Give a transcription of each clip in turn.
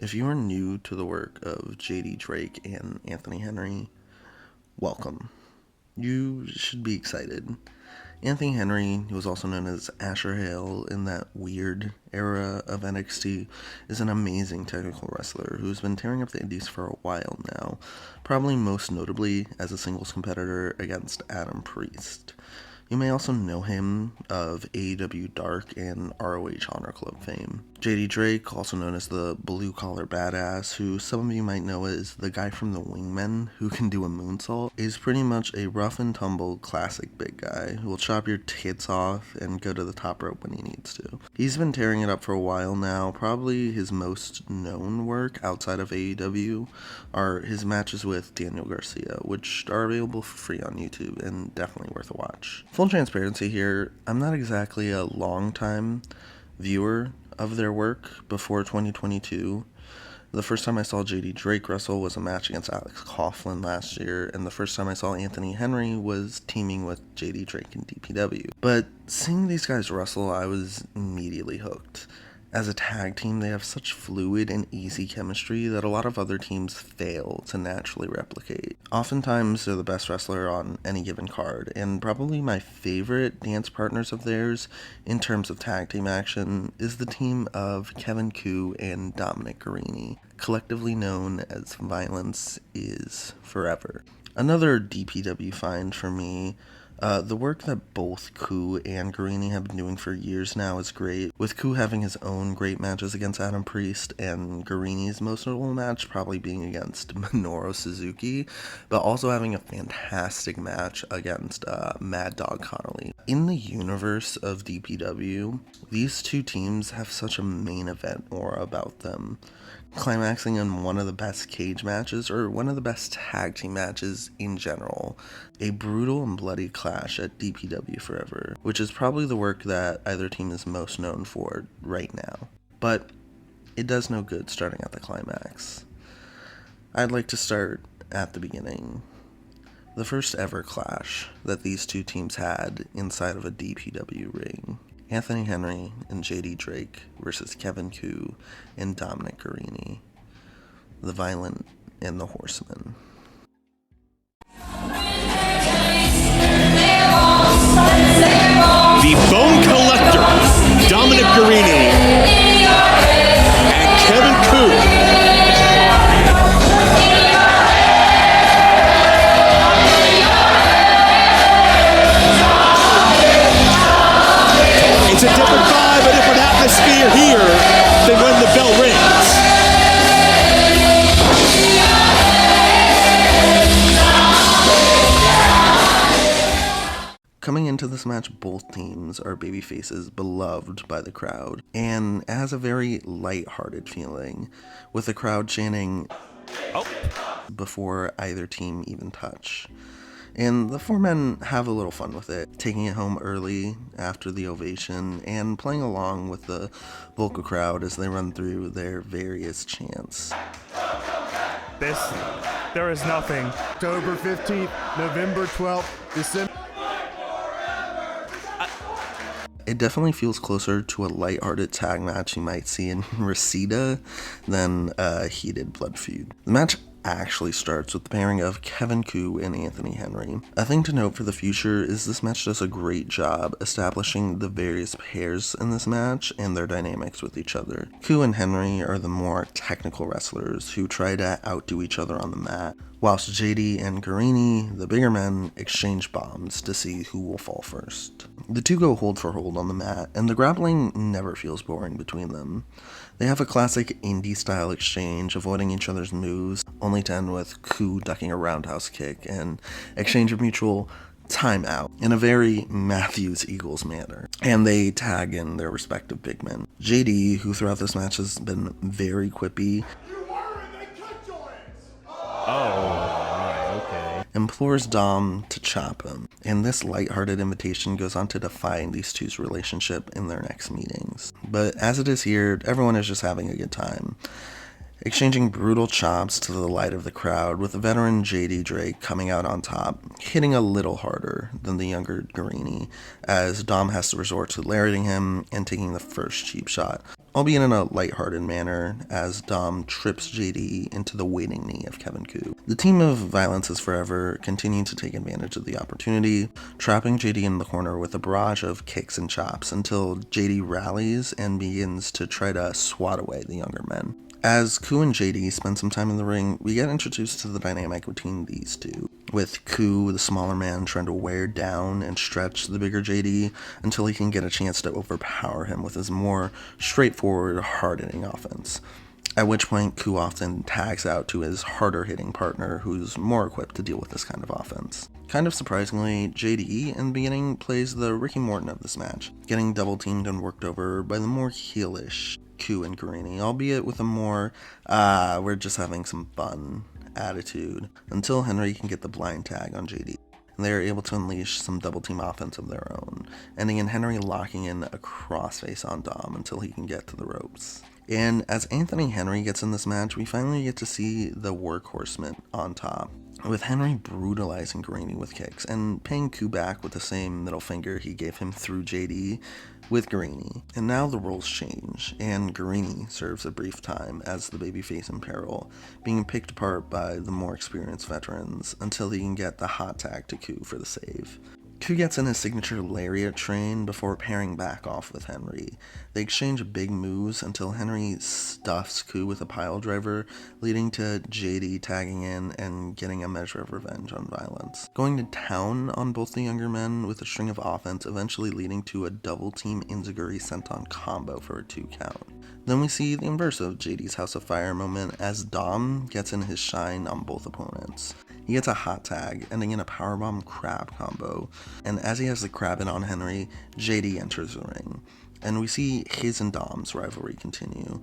If you are new to the work of JD Drake and Anthony Henry, welcome. You should be excited. Anthony Henry, who was also known as Asher Hale in that weird era of NXT, is an amazing technical wrestler who's been tearing up the indies for a while now, probably most notably as a singles competitor against Adam Priest. You may also know him of AEW Dark and ROH Honor Club fame. JD Drake, also known as the Blue Collar Badass, who some of you might know as the guy from the Wingmen who can do a moonsault, is pretty much a rough and tumble classic big guy who will chop your tits off and go to the top rope when he needs to. He's been tearing it up for a while now. Probably his most known work outside of AEW are his matches with Daniel Garcia, which are available for free on YouTube and definitely worth a watch. Full transparency here, I'm not exactly a long-time viewer of their work before 2022. The first time I saw JD Drake wrestle was a match against Alex Coughlin last year, and the first time I saw Anthony Henry was teaming with JD Drake in DPW. But seeing these guys wrestle, I was immediately hooked. As a tag team, they have such fluid and easy chemistry that a lot of other teams fail to naturally replicate. Oftentimes, they're the best wrestler on any given card, and probably my favorite dance partners of theirs in terms of tag team action is the team of Kevin Koo and Dominic Garrini, collectively known as Violence is Forever. Another DPW find for me, the work that both Koo and Garrini have been doing for years now is great, with Koo having his own great matches against Adam Priest, and Garini's most notable match probably being against Minoru Suzuki, but also having a fantastic match against Mad Dog Connolly. In the universe of DPW, these two teams have such a main event aura about them, climaxing in one of the best cage matches, or one of the best tag team matches in general. A brutal and bloody clash at DPW Forever, which is probably the work that either team is most known for right now. But it does no good starting at the climax. I'd like to start at the beginning. The first ever clash that these two teams had inside of a DPW ring. Anthony Henry and JD Drake versus Kevin Koo and Dominic Garrini. The Violent and the Horsemen. The Bone Collector, Dominic Garrini, and Kevin Koo. It's a different vibe, a different atmosphere here than when the bell rings. Coming into this match, both teams are babyfaces beloved by the crowd, and it has a very light-hearted feeling, with the crowd chanting before either team even touch. And the four men have a little fun with it, taking it home early after the ovation and playing along with the vocal crowd as they run through their various chants. There is nothing. October 15th, November 12th, December. It definitely feels closer to a lighthearted tag match you might see in Reseda than a heated blood feud. The match actually starts with the pairing of Kevin Koo and Anthony Henry. A thing to note for the future is this match does a great job establishing the various pairs in this match and their dynamics with each other. Koo and Henry are the more technical wrestlers who try to outdo each other on the mat, whilst JD and Garrini, the bigger men, exchange bombs to see who will fall first. The two go hold for hold on the mat, and the grappling never feels boring between them. They have a classic indie-style exchange, avoiding each other's moves, only to end with Koo ducking a roundhouse kick and exchange of mutual timeout in a very Matthews-Eagles manner. And they tag in their respective big men. JD, who throughout this match has been very quippy, implores Dom to chop him, and this lighthearted invitation goes on to define these two's relationship in their next meetings. But as it is here, everyone is just having a good time, exchanging brutal chops to the light of the crowd, with the veteran JD Drake coming out on top, hitting a little harder than the younger Garrini, as Dom has to resort to lariating him and taking the first cheap shot. albeit in a lighthearted manner, as Dom trips JD into the waiting knee of Kevin Koo. The team of Violence is Forever continue to take advantage of the opportunity, trapping JD in the corner with a barrage of kicks and chops until JD rallies and begins to try to swat away the younger men. As Koo and JD spend some time in the ring, we get introduced to the dynamic between these two, with Koo, the smaller man, trying to wear down and stretch the bigger JD until he can get a chance to overpower him with his more straightforward, hard-hitting offense. At which point, Koo often tags out to his harder-hitting partner, who's more equipped to deal with this kind of offense. Kind of surprisingly, JD in the beginning plays the Ricky Morton of this match, getting double-teamed and worked over by the more heelish Koo and Guarini, albeit with a more, we're just having some fun attitude, until Henry can get the blind tag on JD. And they are able to unleash some double team offense of their own, ending in Henry locking in a crossface on Dom until he can get to the ropes. And as Anthony Henry gets in this match, we finally get to see the Horsemen on top, with Henry brutalizing Guarini with kicks and paying Koo back with the same middle finger he gave him through JD with Guarini. And now the roles change, and Guarini serves a brief time as the babyface in peril, being picked apart by the more experienced veterans until he can get the hot tag to Koo for the save. Koo gets in his signature lariat train before pairing back off with Henry. They exchange big moves until Henry stuffs Koo with a pile driver, leading to JD tagging in and getting a measure of revenge on Violence, going to town on both the younger men with a string of offense, eventually leading to a double team Enziguri senton combo for a 2 count. Then we see the inverse of JD's House of Fire moment as Dom gets in his shine on both opponents. He gets a hot tag, ending in a powerbomb crab combo, and as he has the crab in on Henry, JD enters the ring. And we see his and Dom's rivalry continue,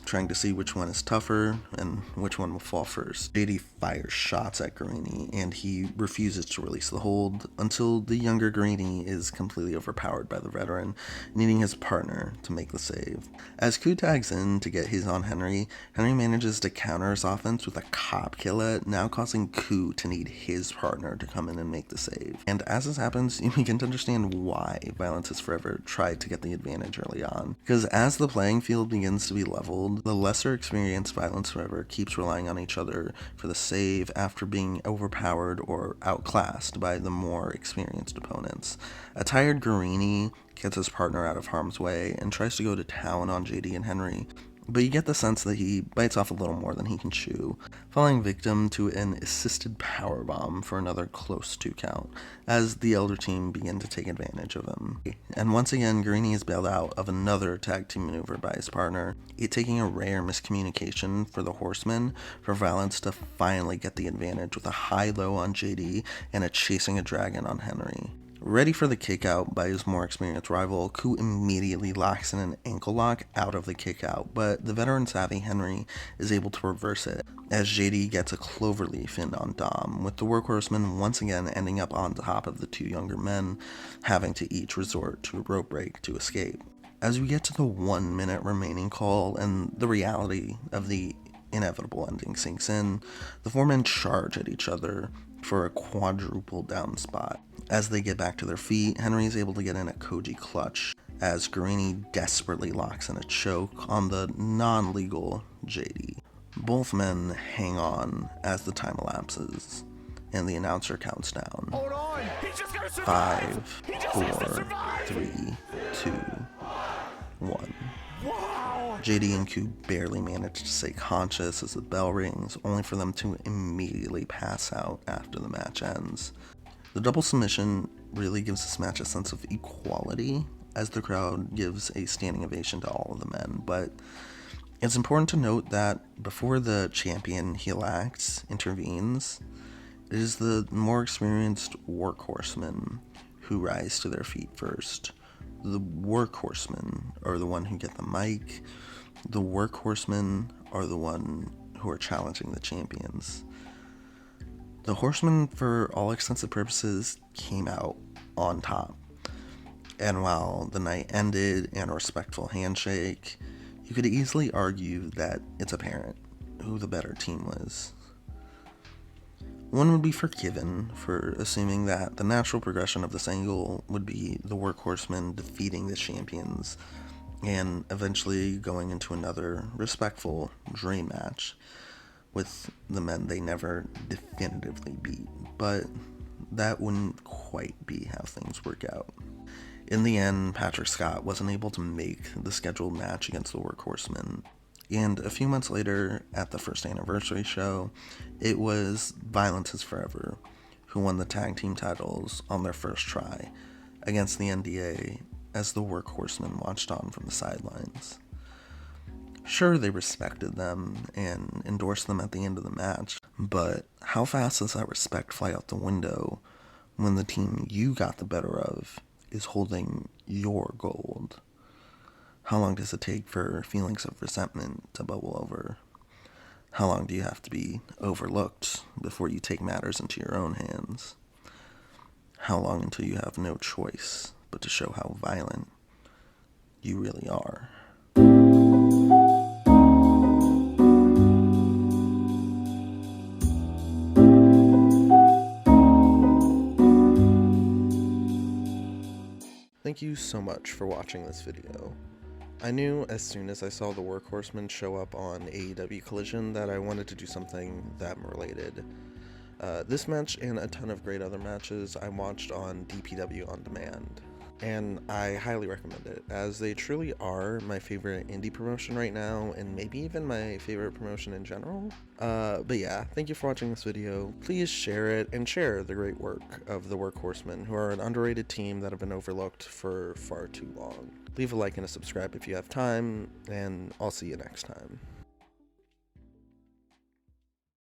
trying to see which one is tougher and which one will fall first. JD fires shots at Guarini, and he refuses to release the hold until the younger Guarini is completely overpowered by the veteran, needing his partner to make the save. As Koo tags in to get his on Henry, Henry manages to counter his offense with a cop killer, now causing Koo to need his partner to come in and make the save. And as this happens, you begin to understand why Violence is Forever tried to get the advantage early on. Because as the playing field begins to be leveled, the lesser experienced Violence Forever keeps relying on each other for the save after being overpowered or outclassed by the more experienced opponents. A tired Guarini gets his partner out of harm's way and tries to go to town on JD and Henry, but you get the sense that he bites off a little more than he can chew, falling victim to an assisted powerbomb for another close 2 count, as the elder team begin to take advantage of him. And once again, Guarini is bailed out of another tag team maneuver by his partner, it taking a rare miscommunication for the Horsemen for Violence to finally get the advantage with a high-low on JD and a chasing a dragon on Henry. Ready for the kick out by his more experienced rival, Koo immediately locks in an ankle lock out of the kick out, but the veteran savvy Henry is able to reverse it as JD gets a cloverleaf in on Dom, with the Horsemen once again ending up on top of the 2 younger men, having to each resort to a rope break to escape. As we get to the 1 minute remaining call and the reality of the inevitable ending sinks in, the 4 men charge at each other for a quadruple down spot. As they get back to their feet, Henry is able to get in a Koji clutch, as Guarini desperately locks in a choke on the non-legal JD. Both men hang on as the time elapses, and the announcer counts down. 5, 4, 3, 2, 1. JD and Koo barely manage to stay conscious as the bell rings, only for them to immediately pass out after the match ends. The double submission really gives this match a sense of equality, as the crowd gives a standing ovation to all of the men, but it's important to note that before the champion heel acts intervenes, it is the more experienced workhorsemen who rise to their feet first. The workhorsemen are the one who get the mic. The workhorsemen are the one who are challenging the champions. The Horsemen, for all extensive purposes, came out on top. And while the night ended in a respectful handshake, you could easily argue that it's apparent who the better team was. One would be forgiven for assuming that the natural progression of this angle would be the Workhorsemen defeating the champions, and eventually going into another respectful dream match with the men they never definitively beat, but that wouldn't quite be how things work out. In the end, Patrick Scott wasn't able to make the scheduled match against the Horsemen, and a few months later, at the first anniversary show, it was Violence is Forever who won the tag team titles on their first try against the NDA as the Horsemen watched on from the sidelines. Sure, they respected them and endorsed them at the end of the match, but how fast does that respect fly out the window when the team you got the better of is holding your gold? How long does it take for feelings of resentment to bubble over? How long do you have to be overlooked before you take matters into your own hands? How long until you have no choice but to show how violent you really are? Thank you so much for watching this video. I knew as soon as I saw the Horsemen show up on AEW Collision that I wanted to do something them related. This match and a ton of great other matches I watched on DPWOnDemand, and I highly recommend it, as they truly are my favorite indie promotion right now, and maybe even my favorite promotion in general. But yeah, thank you for watching this video. Please share it, and share the great work of the Horsemen, who are an underrated team that have been overlooked for far too long. Leave a like and a subscribe if you have time, and I'll see you next time.